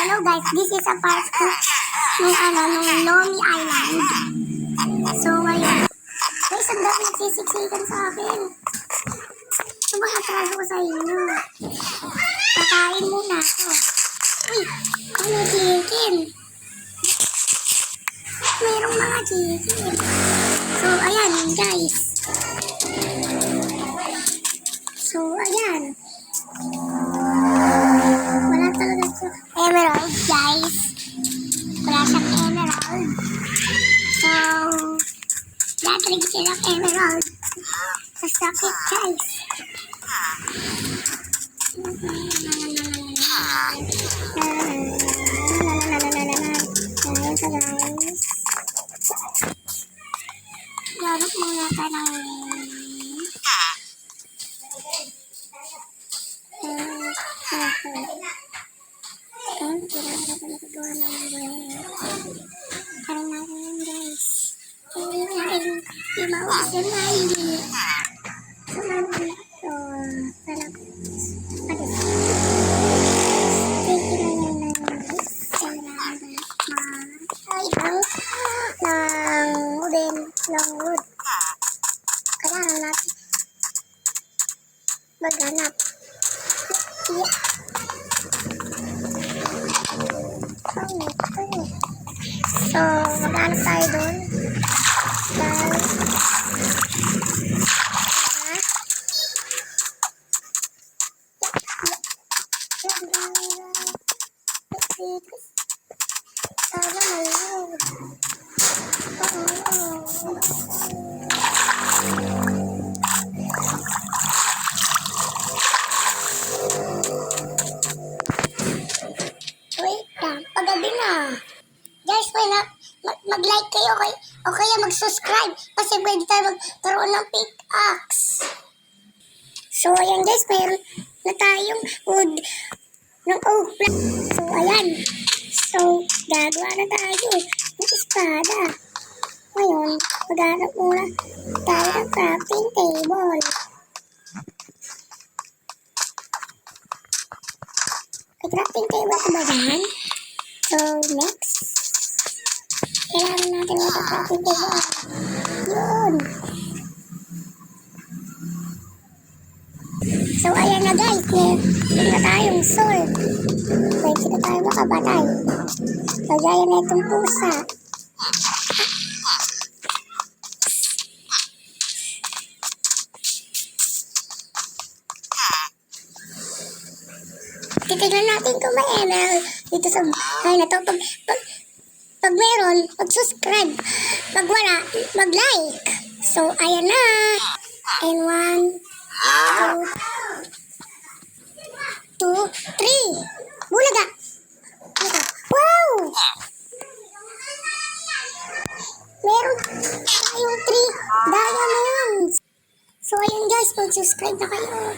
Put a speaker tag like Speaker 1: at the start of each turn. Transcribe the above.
Speaker 1: Hello guys, this is a part 2 nung Lomi Island. So ngayon, guys, ang dami nagsisiksikan sa akin. Sumakatras ko sa inyo. Kakain muna ako. Uy, ano chicken? Merong mga chicken. So ayan guys. So ayan. Wala talaga sa emerald, guys. Wala siyang emerald. So, lahat talaga silang emerald. Sa sakit, guys. Ayan ka, guys. Garap muna ka ng parang natin yun guys. Hindi natin imawas yun na hindi. So, parang ng wood. Kailangan natin maghanap. Yeah. So, maghanap tayo doon. Wait lang, paggabi na. Guys, mag-like kayo o kaya mag-subscribe kasi pwede tayo magkaroon ng pickaxe. So, ayan guys, mayroon na tayong wood ng oak plank. So, ayan. So, gagawa na tayo ng espada. Ngayon, maghanap muna tayo ng crafting table. May crafting table ko ba dyan? So, next. Kailangan natin yung crafting table. Yun. So, ayan na guys. Meron na tayong sword. Pwede na tayo makabatay. So, gaya na itong pusa. Titignan natin kung may emerald dito sa bahay na to. Pag meron, mag-subscribe. Pag wala, mag-like. So, ayan na. And 1, 2, 3. Bulaga. Wow! Meron tayong 3 diamonds. So, ayun guys, mag-subscribe na kayo.